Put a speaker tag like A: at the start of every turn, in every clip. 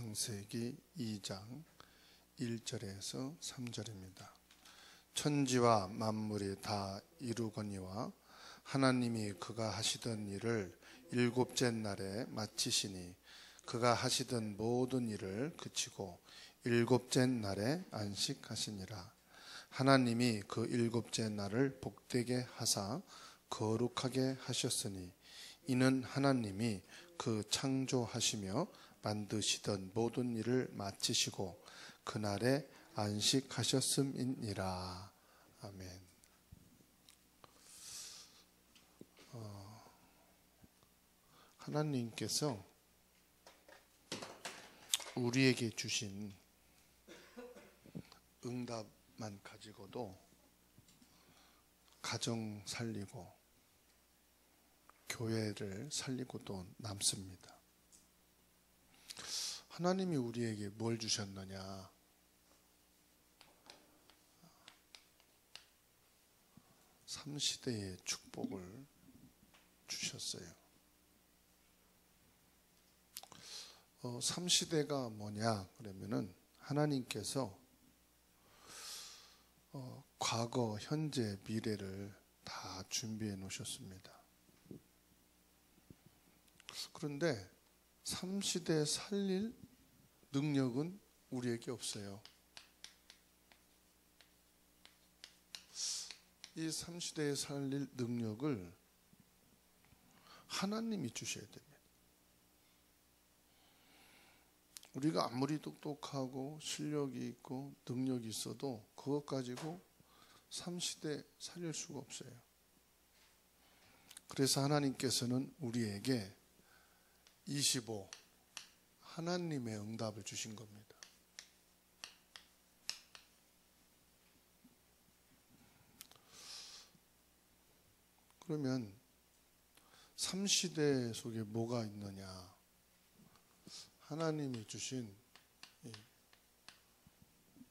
A: 창세기 2장 1절에서 3절입니다. 천지와 만물이 다 이루거니와 하나님이 그가 하시던 일을 일곱째 날에 마치시니 그가 하시던 모든 일을 그치고 일곱째 날에 안식하시니라. 하나님이 그 일곱째 날을 복되게 하사 거룩하게 하셨으니 이는 하나님이 그 창조하시며 만드시던 모든 일을 마치시고 그날에 안식하셨음이니라. 아멘. 하나님께서 우리에게 주신 응답만 가지고도 가정 살리고 교회를 살리고도 남습니다. 하나님이 우리에게 뭘 주셨느냐? 삼시대의 축복을 주셨어요. 삼시대가 뭐냐? 그러면은 하나님께서 과거, 현재, 미래를 다 준비해 놓으셨습니다. 그런데 삼시대 살릴 능력은 우리에게 없어요. 이 삼시대에 살릴 능력을 하나님이 주셔야 됩니다. 우리가 아무리 똑똑하고 실력이 있고 능력이 있어도 그것 가지고 삼시대 살릴 수가 없어요. 그래서 하나님께서는 우리에게 25 하나님의 응답을 주신 겁니다. 그러면 삼시대 속에 뭐가 있느냐? 하나님이 주신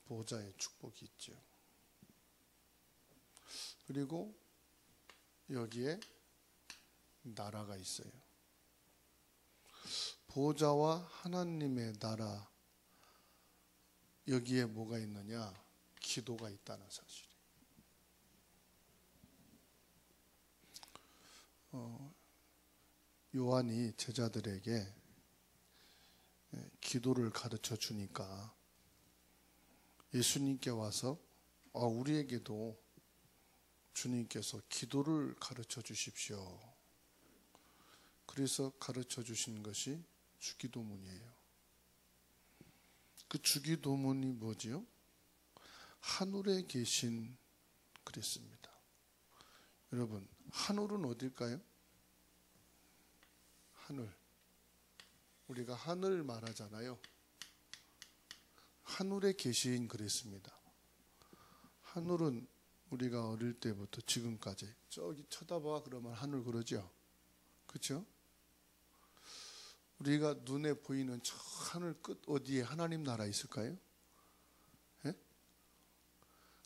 A: 보좌의 축복이 있죠. 그리고 여기에 나라가 있어요. 보좌와 하나님의 나라, 여기에 뭐가 있느냐? 기도가 있다는 사실이에요. 요한이 제자들에게 기도를 가르쳐 주니까 예수님께 와서 우리에게도 주님께서 기도를 가르쳐 주십시오. 그래서 가르쳐 주신 것이 주기도문이에요. 그 주기도문이 뭐지요? 하늘에 계신 그랬습니다. 여러분, 하늘은 어딜까요? 하늘. 우리가 하늘 말하잖아요. 하늘에 계신 그랬습니다. 하늘은 우리가 어릴 때부터 지금까지 저기 쳐다봐 그러면 하늘 그러죠. 그렇죠? 우리가 눈에 보이는 저 하늘 끝 어디에 하나님 나라 있을까요? 예?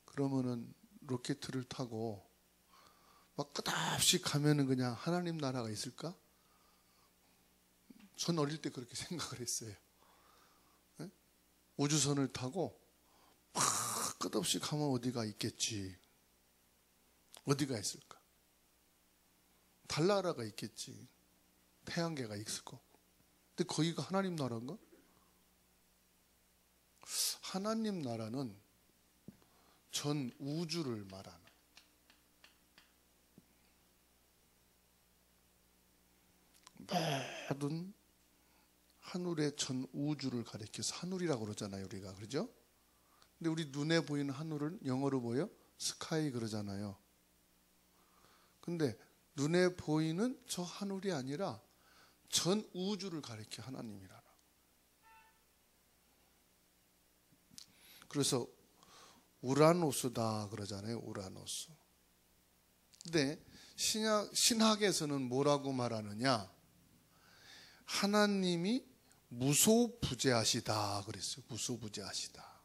A: 그러면은 로켓을 타고 막 끝없이 가면은 그냥 하나님 나라가 있을까? 전 어릴 때 그렇게 생각을 했어요. 예? 우주선을 타고 막 끝없이 가면 어디가 있겠지. 어디가 있을까? 달나라가 있겠지. 태양계가 있을 거고. 근데 거기가 하나님 나라인가? 하나님 나라는 전 우주를 말하는, 모든 하늘의 전 우주를 가리켜서 하늘이라고 그러잖아요, 우리가. 그렇죠? 근데 우리 눈에 보이는 하늘은 영어로 뭐예요? 스카이 그러잖아요. 근데 눈에 보이는 저 하늘이 아니라 전 우주를 가리켜 하나님이라나. 그래서 우라노스다 그러잖아요. 우라노스. 근데 신학에서는 뭐라고 말하느냐? 하나님이 무소부재하시다 그랬어요. 무소부재하시다.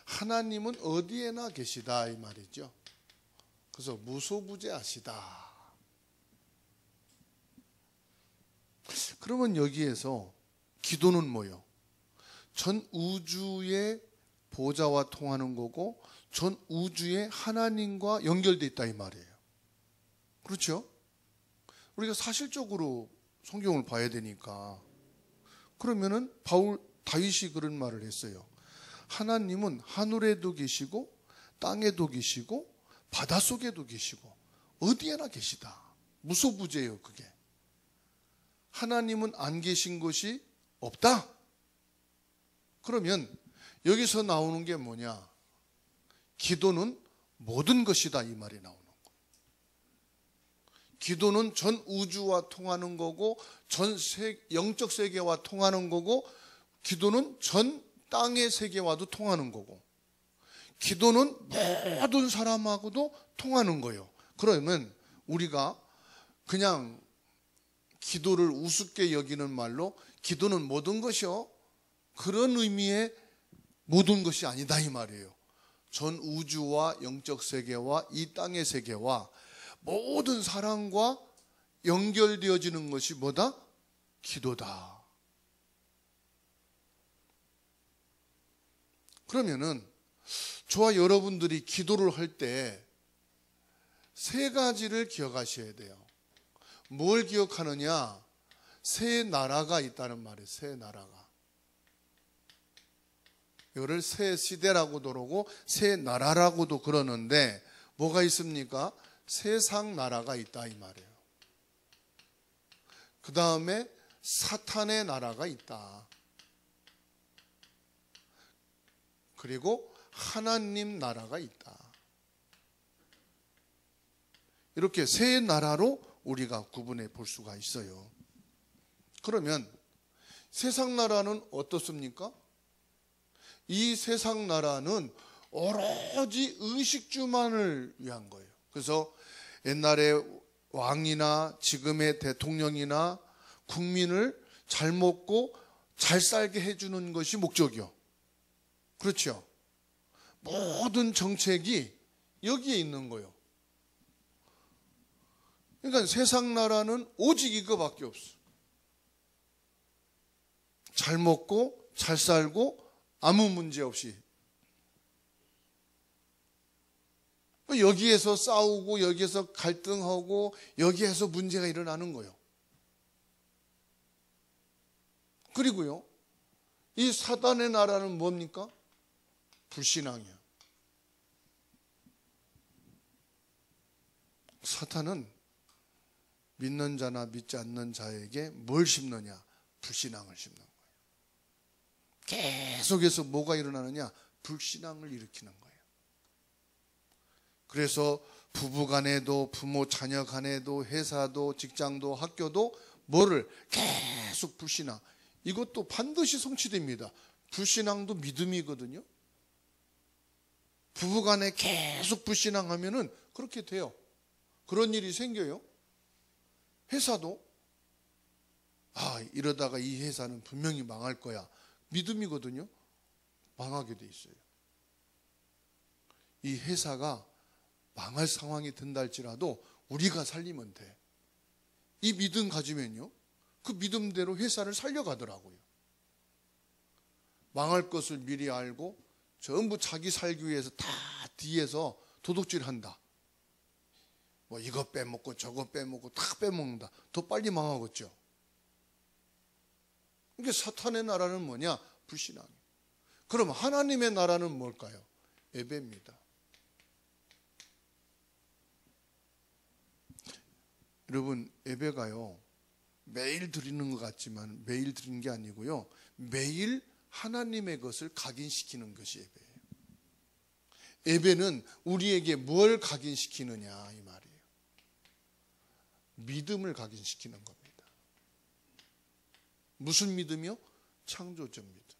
A: 하나님은 어디에나 계시다 이 말이죠. 그래서 무소부재하시다. 그러면 여기에서 기도는 뭐요? 전 우주의 보좌와 통하는 거고 전 우주의 하나님과 연결되어 있다 이 말이에요. 그렇죠? 우리가 사실적으로 성경을 봐야 되니까. 그러면은 다윗이 그런 말을 했어요. 하나님은 하늘에도 계시고 땅에도 계시고 바닷속에도 계시고 어디에나 계시다. 무소부재예요, 그게. 하나님은 안 계신 것이 없다. 그러면 여기서 나오는 게 뭐냐? 기도는 모든 것이다 이 말이 나오는 거예요. 기도는 전 우주와 통하는 거고 전 영적 세계와 통하는 거고 기도는 전 땅의 세계와도 통하는 거고 기도는 모든 사람하고도 통하는 거예요. 그러면 우리가 그냥 기도를 우습게 여기는 말로 기도는 모든 것이요, 그런 의미의 모든 것이 아니다 이 말이에요. 전 우주와 영적 세계와 이 땅의 세계와 모든 사람과 연결되어지는 것이 뭐다? 기도다. 그러면은 저와 여러분들이 기도를 할 때 세 가지를 기억하셔야 돼요. 뭘 기억하느냐? 새 나라가 있다는 말이에요. 새 나라가. 이거를 새 시대라고도 그러고 새 나라라고도 그러는데 뭐가 있습니까? 세상 나라가 있다 이 말이에요. 그 다음에 사탄의 나라가 있다. 그리고 하나님 나라가 있다. 이렇게 세 나라로 우리가 구분해 볼 수가 있어요. 그러면 세상 나라는 어떻습니까? 이 세상 나라는 오로지 의식주만을 위한 거예요. 그래서 옛날에 왕이나 지금의 대통령이나 국민을 잘 먹고 잘 살게 해주는 것이 목적이요. 그렇죠? 모든 정책이 여기에 있는 거예요. 그러니까 세상 나라는 오직 이거밖에 없어. 잘 먹고 잘 살고 아무 문제 없이. 여기에서 싸우고 여기에서 갈등하고 여기에서 문제가 일어나는 거예요. 그리고요, 이 사단의 나라는 뭡니까? 불신앙이에요. 사탄은 믿는 자나 믿지 않는 자에게 뭘 심느냐? 불신앙을 심는 거예요. 계속해서 뭐가 일어나느냐? 불신앙을 일으키는 거예요. 그래서 부부 간에도 부모 자녀 간에도 회사도 직장도 학교도 뭐를 계속 불신앙. 이것도 반드시 성취됩니다. 불신앙도 믿음이거든요. 부부 간에 계속 불신앙하면은 그렇게 돼요. 그런 일이 생겨요. 회사도 이러다가 이 회사는 분명히 망할 거야. 믿음이거든요. 망하게 돼 있어요. 이 회사가 망할 상황이 든다 할지라도 우리가 살리면 돼. 이 믿음 가지면요, 그 믿음대로 회사를 살려가더라고요. 망할 것을 미리 알고 전부 자기 살기 위해서 다 뒤에서 도둑질한다. 뭐 이거 빼먹고 저거 빼먹고 다 빼먹는다. 더 빨리 망하겠죠. 그러니까 사탄의 나라는 뭐냐? 불신앙. 그럼 하나님의 나라는 뭘까요? 예배입니다. 여러분, 예배가요, 매일 드리는 것 같지만 매일 드리는 게 아니고요, 매일 하나님의 것을 각인시키는 것이 예배예요. 예배는 우리에게 뭘 각인시키느냐 이 말이에요. 믿음을 각인시키는 겁니다. 무슨 믿음이요? 창조적 믿음,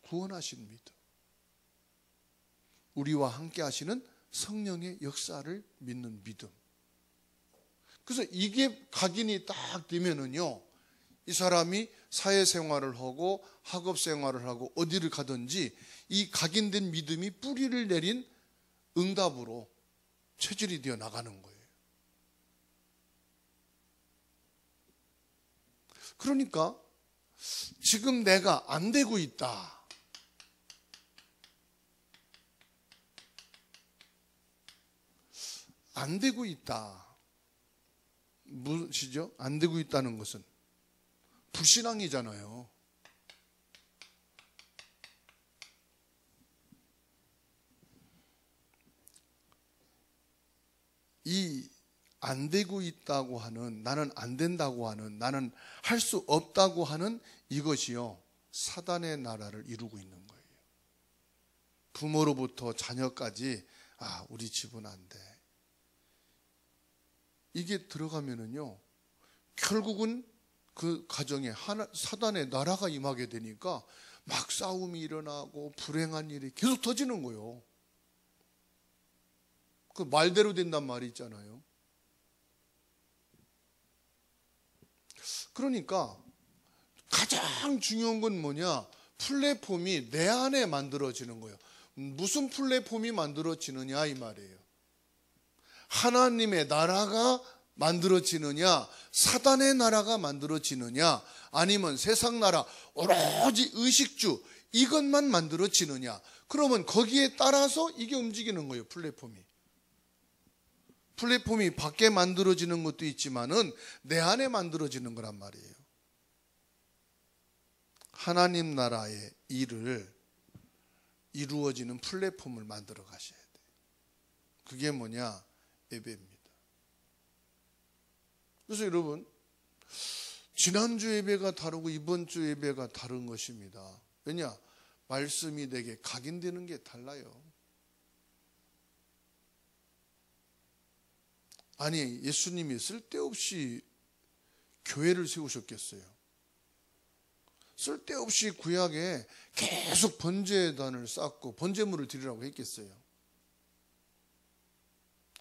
A: 구원하신 믿음, 우리와 함께 하시는 성령의 역사를 믿는 믿음. 그래서 이게 각인이 딱 되면은요, 이 사람이 사회생활을 하고 학업생활을 하고 어디를 가든지 이 각인된 믿음이 뿌리를 내린 응답으로 체질이 되어 나가는 거예요. 그러니까 지금 내가 안 되고 있다. 안 되고 있다. 무엇이죠? 안 되고 있다는 것은 불신앙이잖아요. 이 안 되고 있다고 하는, 나는 안 된다고 하는, 나는 할 수 없다고 하는 이것이요, 사단의 나라를 이루고 있는 거예요. 부모로부터 자녀까지, 우리 집은 안 돼. 이게 들어가면은요, 결국은 그 가정에 사단의 나라가 임하게 되니까 막 싸움이 일어나고 불행한 일이 계속 터지는 거예요. 그 말대로 된단 말이 있잖아요. 그러니까 가장 중요한 건 뭐냐? 플랫폼이 내 안에 만들어지는 거예요. 무슨 플랫폼이 만들어지느냐 이 말이에요. 하나님의 나라가 만들어지느냐, 사단의 나라가 만들어지느냐, 아니면 세상 나라 오로지 의식주 이것만 만들어지느냐. 그러면 거기에 따라서 이게 움직이는 거예요. 플랫폼이 밖에 만들어지는 것도 있지만은 내 안에 만들어지는 거란 말이에요. 하나님 나라의 일을 이루어지는 플랫폼을 만들어 가셔야 돼요. 그게 뭐냐? 예배입니다. 그래서 여러분, 지난주 예배가 다르고 이번 주 예배가 다른 것입니다. 왜냐? 말씀이 내게 각인되는 게 달라요. 아니, 예수님이 쓸데없이 교회를 세우셨겠어요? 쓸데없이 구약에 계속 번제단을 쌓고 번제물을 드리라고 했겠어요?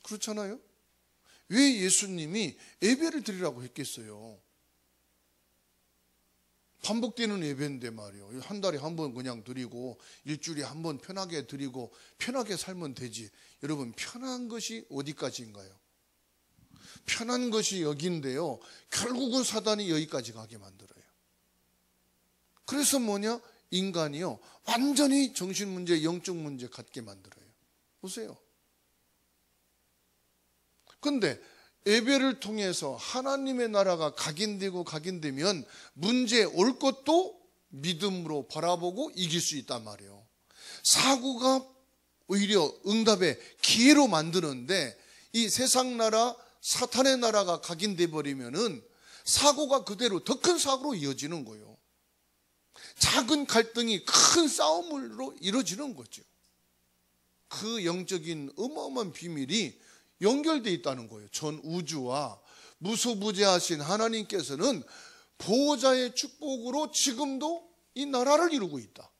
A: 그렇잖아요? 왜 예수님이 예배를 드리라고 했겠어요? 반복되는 예배인데 말이에요. 한 달에 한 번 그냥 드리고 일주일에 한 번 편하게 드리고 편하게 살면 되지. 여러분, 편한 것이 어디까지인가요? 편한 것이 여기인데요, 결국은 사단이 여기까지 가게 만들어요. 그래서 뭐냐? 인간이요, 완전히 정신문제, 영적 문제 갖게 만들어요. 보세요. 근데 예배를 통해서 하나님의 나라가 각인되면 문제 올 것도 믿음으로 바라보고 이길 수 있단 말이에요. 사고가 오히려 응답의 기회로 만드는데, 이 세상 나라, 사탄의 나라가 각인돼 버리면은 사고가 그대로 더 큰 사고로 이어지는 거예요. 작은 갈등이 큰 싸움으로 이루어지는 거죠. 그 영적인 어마어마한 비밀이 연결되어 있다는 거예요. 전 우주와 무소부재하신 하나님께서는 보호자의 축복으로 지금도 이 나라를 이루고 있다.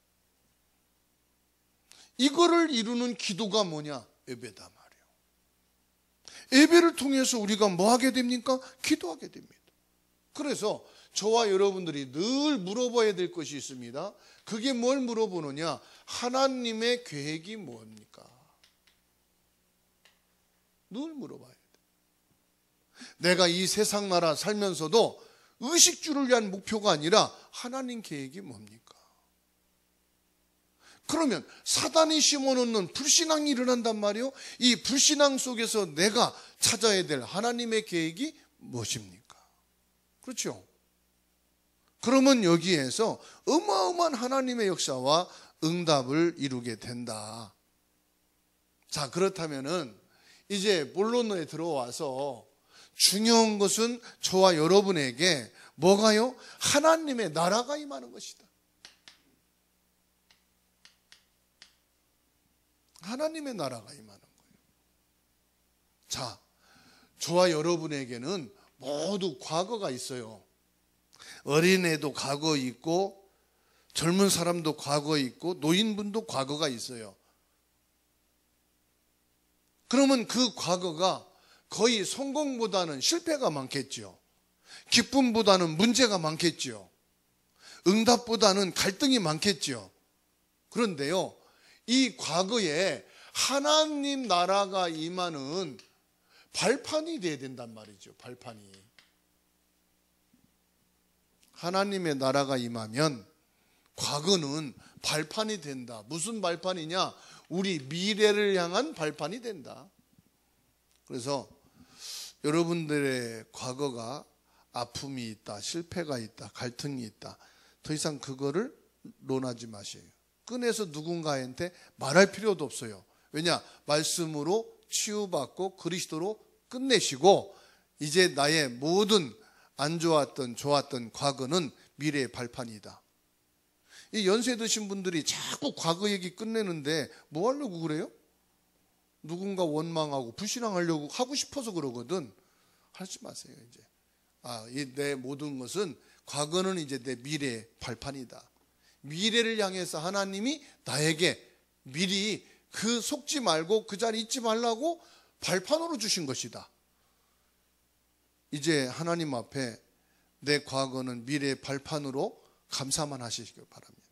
A: 이거를 이루는 기도가 뭐냐? 예배다 말이에요. 예배를 통해서 우리가 뭐 하게 됩니까? 기도하게 됩니다. 그래서 저와 여러분들이 늘 물어봐야 될 것이 있습니다. 그게 뭘 물어보느냐? 하나님의 계획이 뭡니까? 늘 물어봐야 돼. 내가 이 세상 나라 살면서도 의식주를 위한 목표가 아니라 하나님 계획이 뭡니까? 그러면 사단이 심어놓는 불신앙이 일어난단 말이에요. 이 불신앙 속에서 내가 찾아야 될 하나님의 계획이 무엇입니까? 그렇죠? 그러면 여기에서 어마어마한 하나님의 역사와 응답을 이루게 된다. 자, 그렇다면은 이제 본론에 들어와서 중요한 것은 저와 여러분에게 뭐가요? 하나님의 나라가 임하는 것이다. 하나님의 나라가 임하는 거예요. 자, 저와 여러분에게는 모두 과거가 있어요. 어린애도 과거 있고, 젊은 사람도 과거 있고, 노인분도 과거가 있어요. 그러면 그 과거가 거의 성공보다는 실패가 많겠죠. 기쁨보다는 문제가 많겠죠. 응답보다는 갈등이 많겠죠. 그런데요, 이 과거에 하나님 나라가 임하는 발판이 돼야 된단 말이죠. 발판이. 하나님의 나라가 임하면 과거는 발판이 된다. 무슨 발판이냐? 우리 미래를 향한 발판이 된다. 그래서 여러분들의 과거가 아픔이 있다, 실패가 있다, 갈등이 있다, 더 이상 그거를 논하지 마세요. 꺼내서 누군가한테 말할 필요도 없어요. 왜냐? 말씀으로 치유받고 그리스도로 끝내시고 이제 나의 모든 안 좋았던 좋았던 과거는 미래의 발판이다. 이 연세 드신 분들이 자꾸 과거 얘기 끝내는데 뭐 하려고 그래요? 누군가 원망하고 불신앙하려고 하고 싶어서 그러거든. 하지 마세요. 이제 내 모든 것은 과거는 이제 내 미래의 발판이다. 미래를 향해서 하나님이 나에게 미리 그 속지 말고 그 자리 있지 말라고 발판으로 주신 것이다. 이제 하나님 앞에 내 과거는 미래의 발판으로 감사만 하시길 바랍니다.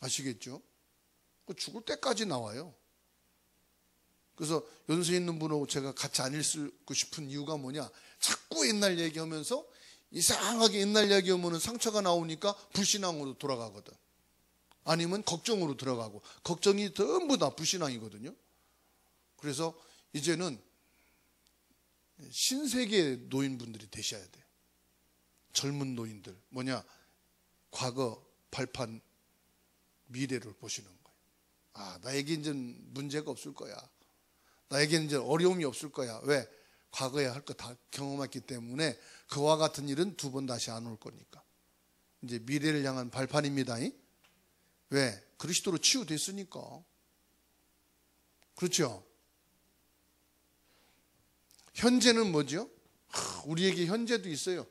A: 아시겠죠? 죽을 때까지 나와요. 그래서 연세 있는 분하고 제가 같이 안 있고 싶은 이유가 뭐냐? 자꾸 옛날 얘기하면서 이상하게 옛날 얘기하면 상처가 나오니까 불신앙으로 돌아가거든. 아니면 걱정으로 들어가고, 걱정이 전부 다 불신앙이거든요. 그래서 이제는 신세계의 노인분들이 되셔야 돼요. 젊은 노인들. 뭐냐? 과거 발판 미래를 보시는 거예요. 나에게 이제 문제가 없을 거야. 나에게 이제 어려움이 없을 거야. 왜? 과거에 할 거 다 경험했기 때문에 그와 같은 일은 두 번 다시 안 올 거니까. 이제 미래를 향한 발판입니다. 왜? 그리스도로 치유됐으니까. 그렇죠? 현재는 뭐죠? 우리에게 현재도 있어요.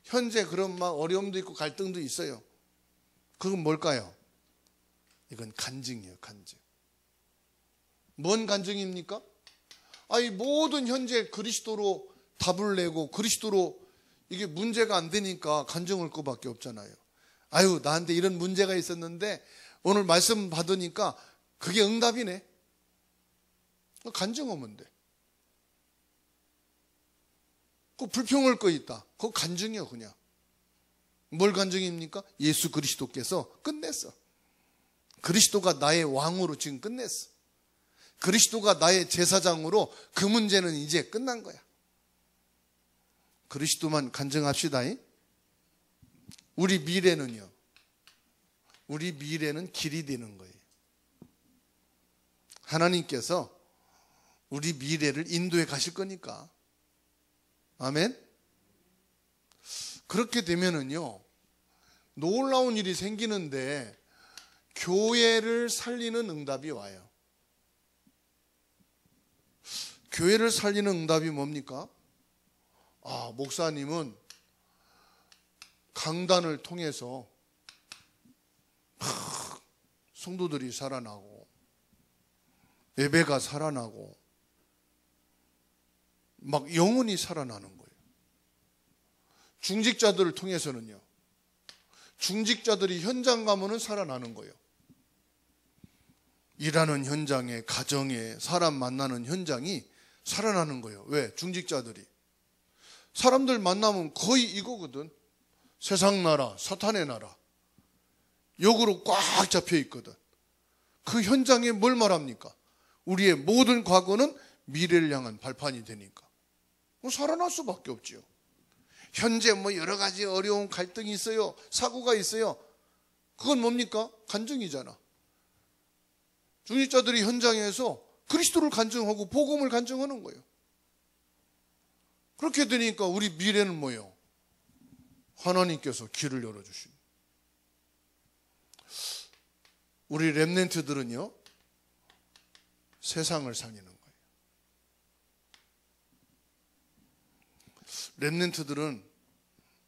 A: 현재 그런 막 어려움도 있고 갈등도 있어요. 그건 뭘까요? 이건 간증이에요. 간증. 뭔 간증입니까? 이 모든 현재 그리스도로 답을 내고 그리스도로 이게 문제가 안 되니까 간증할 것밖에 없잖아요. 나한테 이런 문제가 있었는데 오늘 말씀 받으니까 그게 응답이네. 간증하면 돼. 그 불평할 거 있다. 그거 간증이요, 그냥. 뭘 간증입니까? 예수 그리스도께서 끝냈어. 그리스도가 나의 왕으로 지금 끝냈어. 그리스도가 나의 제사장으로 그 문제는 이제 끝난 거야. 그리스도만 간증합시다. 우리 미래는요. 우리 미래는 길이 되는 거예요. 하나님께서 우리 미래를 인도해 가실 거니까. 아멘? 그렇게 되면은요, 놀라운 일이 생기는데 교회를 살리는 응답이 와요. 교회를 살리는 응답이 뭡니까? 목사님은 강단을 통해서 성도들이 살아나고 예배가 살아나고 막 영혼이 살아나는 거예요. 중직자들을 통해서는요. 중직자들이 현장 가면은 살아나는 거예요. 일하는 현장에, 가정에, 사람 만나는 현장이 살아나는 거예요. 왜? 중직자들이. 사람들 만나면 거의 이거거든. 세상 나라, 사탄의 나라. 욕으로 꽉 잡혀 있거든. 그 현장에 뭘 말합니까? 우리의 모든 과거는 미래를 향한 발판이 되니까. 살아날 수밖에 없지요. 현재 여러 가지 어려운 갈등이 있어요. 사고가 있어요. 그건 뭡니까? 간증이잖아. 중직자들이 현장에서 그리스도를 간증하고 복음을 간증하는 거예요. 그렇게 되니까 우리 미래는 뭐예요? 하나님께서 길을 열어주신. 우리 렘넌트들은요, 세상을 살리는 거예요. 렘넌트들은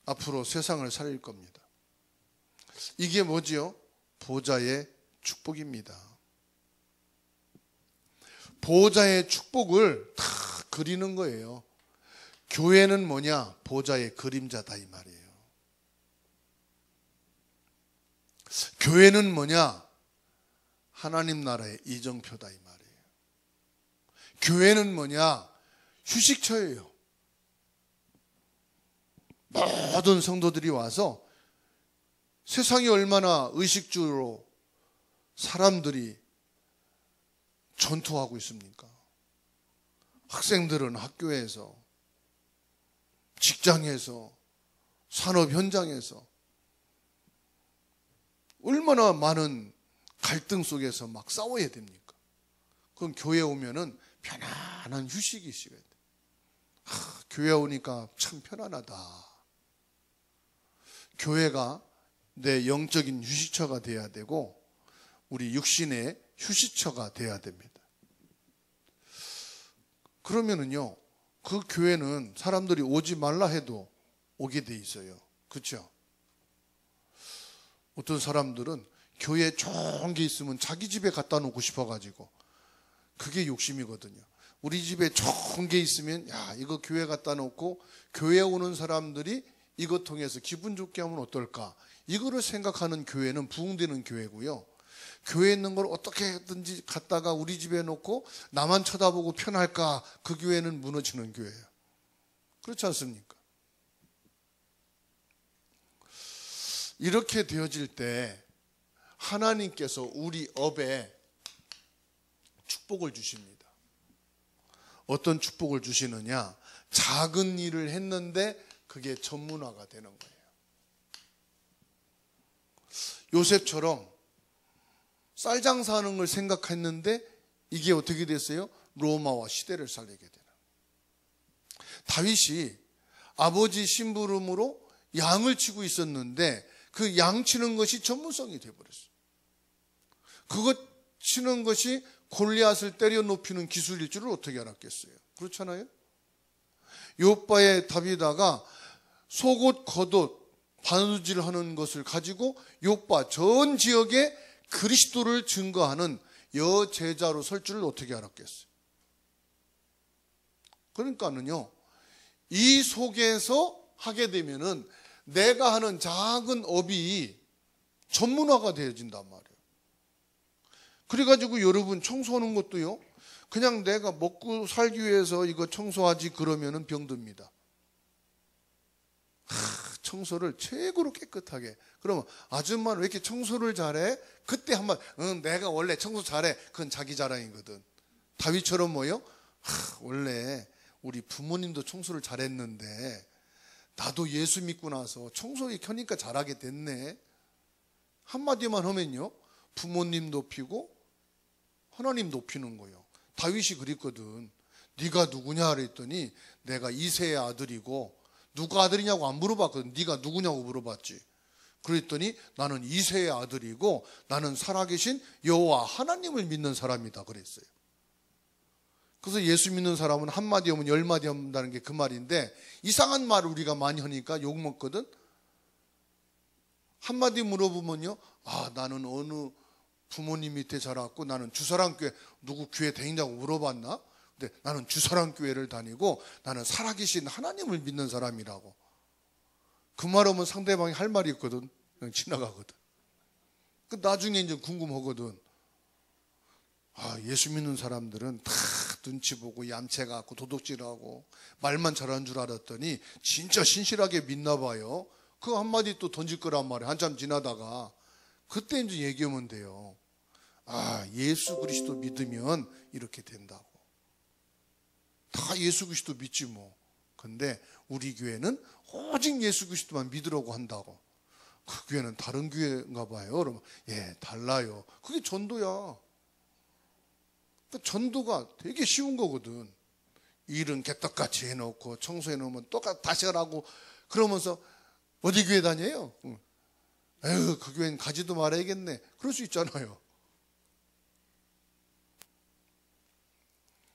A: 앞으로 세상을 살릴 겁니다. 이게 뭐지요? 보좌의 축복입니다. 보좌의 축복을 다 그리는 거예요. 교회는 뭐냐? 보좌의 그림자다 이 말이에요. 교회는 뭐냐? 하나님 나라의 이정표다 이 말이에요. 교회는 뭐냐? 휴식처예요. 모든 성도들이 와서 세상이 얼마나 의식주로 사람들이 전투하고 있습니까? 학생들은 학교에서, 직장에서, 산업 현장에서 얼마나 많은 갈등 속에서 막 싸워야 됩니까? 그럼 교회 오면은 편안한 휴식이 있어야 돼. 교회 오니까 참 편안하다. 교회가 내 영적인 휴식처가 돼야 되고 우리 육신의 휴식처가 돼야 됩니다. 그러면은요, 그 교회는 사람들이 오지 말라 해도 오게 돼 있어요. 그렇죠? 어떤 사람들은 교회에 좋은 게 있으면 자기 집에 갖다 놓고 싶어가지고 그게 욕심이거든요. 우리 집에 좋은 게 있으면 야, 이거 교회 갖다 놓고 교회 오는 사람들이 이것 통해서 기분 좋게 하면 어떨까? 이거를 생각하는 교회는 부흥되는 교회고요. 교회에 있는 걸 어떻게든지 갖다가 우리 집에 놓고 나만 쳐다보고 편할까? 그 교회는 무너지는 교회예요. 그렇지 않습니까? 이렇게 되어질 때 하나님께서 우리 업에 축복을 주십니다. 어떤 축복을 주시느냐? 작은 일을 했는데 그게 전문화가 되는 거예요. 요셉처럼 쌀 장사하는 걸 생각했는데 이게 어떻게 됐어요? 로마와 시대를 살리게 되는. 다윗이 아버지 심부름으로 양을 치고 있었는데 그 양 치는 것이 전문성이 되어버렸어요. 그것 치는 것이 골리앗을 때려 높이는 기술일 줄을 어떻게 알았겠어요? 그렇잖아요? 요바의 다비다가 속옷 겉옷 바느질하는 것을 가지고 요바 전 지역에 그리스도를 증거하는 여제자로 설 줄을 어떻게 알았겠어요? 그러니까는요, 이 속에서 하게 되면은 내가 하는 작은 업이 전문화가 되어진단 말이에요. 그래가지고 여러분 청소하는 것도요, 그냥 내가 먹고 살기 위해서 이거 청소하지 그러면은 병듭니다. 청소를 최고로 깨끗하게. 그러면 아줌마는 왜 이렇게 청소를 잘해? 그때 한번 내가 원래 청소 잘해. 그건 자기 자랑이거든. 다윗처럼 뭐요? 원래 우리 부모님도 청소를 잘했는데 나도 예수 믿고 나서 청소기 켜니까 잘하게 됐네. 한마디만 하면요, 부모님 높이고 하나님 높이는 거예요. 다윗이 그랬거든. 네가 누구냐 그랬더니 내가 이새의 아들이고, 누가 아들이냐고 안 물어봤거든. 네가 누구냐고 물어봤지. 그랬더니 나는 이새의 아들이고 나는 살아계신 여호와 하나님을 믿는 사람이다 그랬어요. 그래서 예수 믿는 사람은 한마디 하면 열마디 한다는 게 그 말인데, 이상한 말을 우리가 많이 하니까 욕먹거든. 한마디 물어보면요, 나는 어느 부모님 밑에 자랐고 나는 주사랑교회, 누구 교회 다니냐고 물어봤나? 근데 나는 주사랑교회를 다니고 나는 살아계신 하나님을 믿는 사람이라고. 그 말하면 상대방이 할 말이 있거든. 그냥 지나가거든. 나중에 이제 궁금하거든. 예수 믿는 사람들은 다 눈치 보고 얌체 같고 도둑질하고 말만 잘하는 줄 알았더니 진짜 신실하게 믿나 봐요. 그 한마디 또 던질 거란 말이에요. 한참 지나다가. 그때 이제 얘기하면 돼요. 예수 그리스도 믿으면 이렇게 된다고. 다 예수 그리스도 믿지 뭐. 근데 우리 교회는 오직 예수 그리스도만 믿으라고 한다고. 그 교회는 다른 교회인가 봐요. 그러면 달라요. 그게 전도야. 전도가 되게 쉬운 거거든. 일은 개떡같이 해놓고 청소해 놓으면 똑같이 다시 하라고 그러면서 어디 교회 다녀요? 에휴, 그 교회는 가지도 말아야겠네. 그럴 수 있잖아요.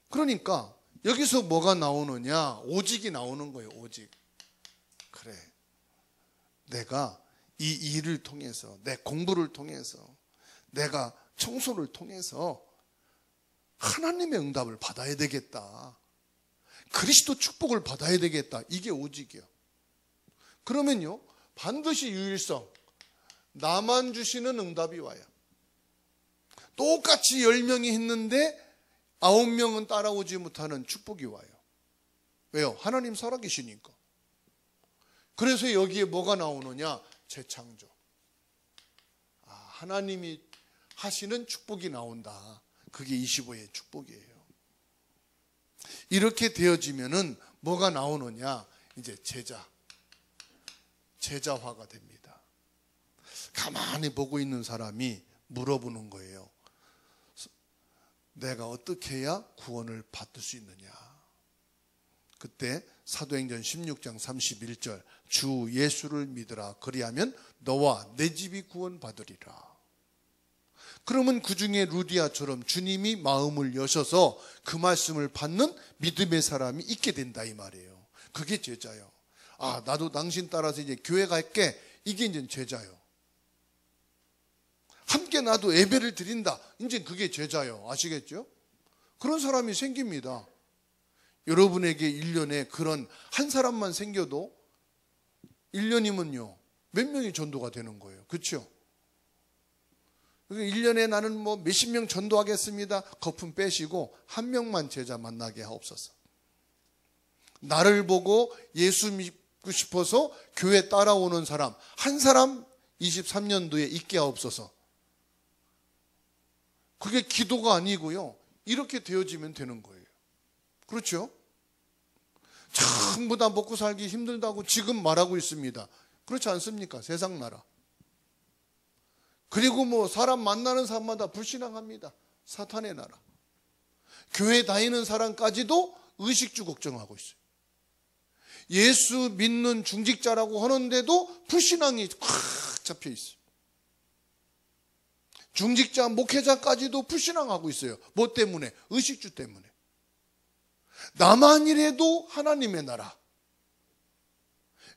A: 그러니까 여기서 뭐가 나오느냐? 오직이 나오는 거예요. 오직. 그래, 내가 이 일을 통해서, 내 공부를 통해서, 내가 청소를 통해서 하나님의 응답을 받아야 되겠다. 그리스도 축복을 받아야 되겠다. 이게 오직이에요. 그러면요, 반드시 유일성, 나만 주시는 응답이 와요. 똑같이 10명이 했는데 9명은 따라오지 못하는 축복이 와요. 왜요? 하나님 살아계시니까. 그래서 여기에 뭐가 나오느냐? 재창조. 하나님이 하시는 축복이 나온다. 그게 25의 축복이에요. 이렇게 되어지면은 뭐가 나오느냐? 이제 제자화가 됩니다. 가만히 보고 있는 사람이 물어보는 거예요. 내가 어떻게 해야 구원을 받을 수 있느냐? 그때 사도행전 16장 31절, 주 예수를 믿으라. 그리하면 너와 내 집이 구원받으리라. 그러면 그 중에 루디아처럼 주님이 마음을 여셔서 그 말씀을 받는 믿음의 사람이 있게 된다 이 말이에요. 그게 제자요. 나도 당신 따라서 이제 교회 갈게. 이게 이제 제자요. 함께 나도 예배를 드린다. 이제 그게 제자요. 아시겠죠? 그런 사람이 생깁니다. 여러분에게 1년에 그런 한 사람만 생겨도 1년이면요. 몇 명이 전도가 되는 거예요. 그렇죠? 1년에 나는 뭐 몇십 명 전도하겠습니다. 거품 빼시고 한 명만 제자 만나게 하옵소서. 나를 보고 예수 믿고 싶어서 교회 따라오는 사람 한 사람 23년도에 있게 하옵소서. 그게 기도가 아니고요. 이렇게 되어지면 되는 거예요. 그렇죠? 전부 다 먹고 살기 힘들다고 지금 말하고 있습니다. 그렇지 않습니까? 세상 나라. 그리고 뭐 사람 만나는 사람마다 불신앙합니다. 사탄의 나라. 교회 다니는 사람까지도 의식주 걱정하고 있어요. 예수 믿는 중직자라고 하는데도 불신앙이 꽉 잡혀 있어요. 중직자, 목회자까지도 불신앙하고 있어요. 뭐 때문에? 의식주 때문에. 나만이라도 하나님의 나라.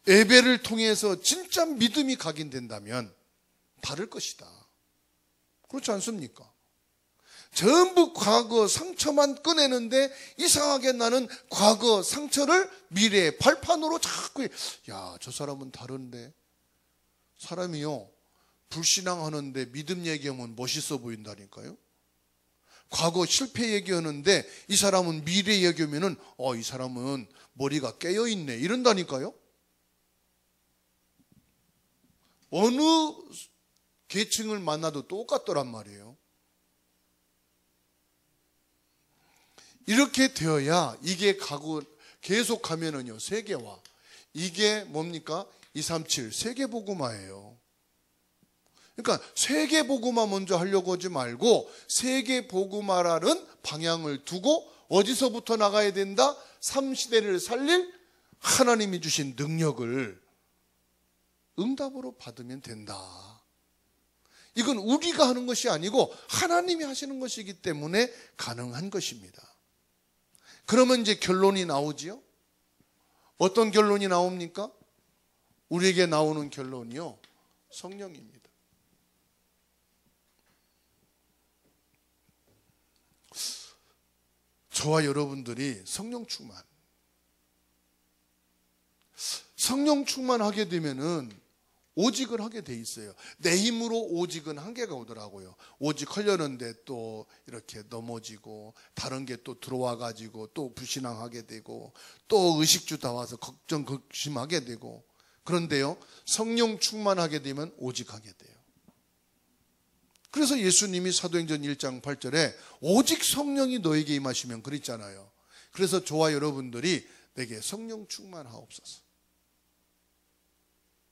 A: 예배를 통해서 진짜 믿음이 각인된다면 다를 것이다. 그렇지 않습니까? 전부 과거 상처만 꺼내는데 이상하게 나는 과거 상처를 미래의 발판으로 자꾸 저 사람은 다른데 사람이요 불신앙하는데 믿음 얘기하면 멋있어 보인다니까요. 과거 실패 얘기하는데 이 사람은 미래 얘기하면은 이 사람은 머리가 깨어있네 이런다니까요. 어느 계층을 만나도 똑같더란 말이에요. 이렇게 되어야 이게 계속 가면은요 세계화. 이게 뭡니까? 237 세계복음화예요. 그러니까 세계복음화 먼저 하려고 하지 말고 세계복음화라는 방향을 두고 어디서부터 나가야 된다? 3시대를 살릴 하나님이 주신 능력을 응답으로 받으면 된다. 이건 우리가 하는 것이 아니고 하나님이 하시는 것이기 때문에 가능한 것입니다. 그러면 이제 결론이 나오지요? 어떤 결론이 나옵니까? 우리에게 나오는 결론이요 성령입니다. 저와 여러분들이 성령 충만하게 되면은 오직을 하게 돼 있어요. 내 힘으로 오직은 한계가 오더라고요. 오직 하려는데 또 이렇게 넘어지고 다른 게 또 들어와 가지고 또 불신앙하게 되고 또 의식주 다 와서 걱심하게 되고. 그런데요 성령 충만하게 되면 오직하게 돼요. 그래서 예수님이 사도행전 1장 8절에 오직 성령이 너에게 임하시면 그랬잖아요. 그래서 저와 여러분들이 내게 성령 충만하옵소서.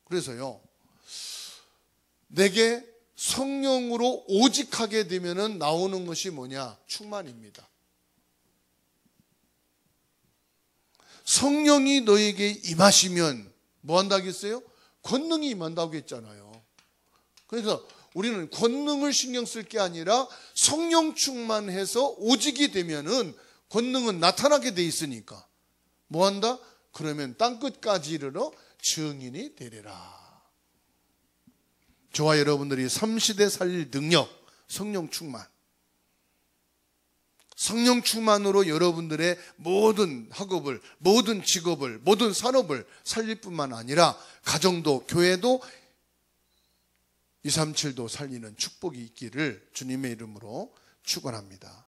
A: 그래서요 내게 성령으로 오직하게 되면은 나오는 것이 뭐냐? 충만입니다. 성령이 너에게 임하시면 뭐 한다고 했어요? 권능이 임한다고 했잖아요. 그래서 우리는 권능을 신경 쓸 게 아니라 성령 충만해서 오직이 되면은 권능은 나타나게 돼 있으니까 뭐 한다? 그러면 땅끝까지 이르러 증인이 되리라. 저와 여러분들이 3시대 살릴 능력, 성령 충만. 성령 충만으로 여러분들의 모든 학업을, 모든 직업을, 모든 산업을 살릴 뿐만 아니라 가정도, 교회도 237도 살리는 축복이 있기를 주님의 이름으로 축원합니다.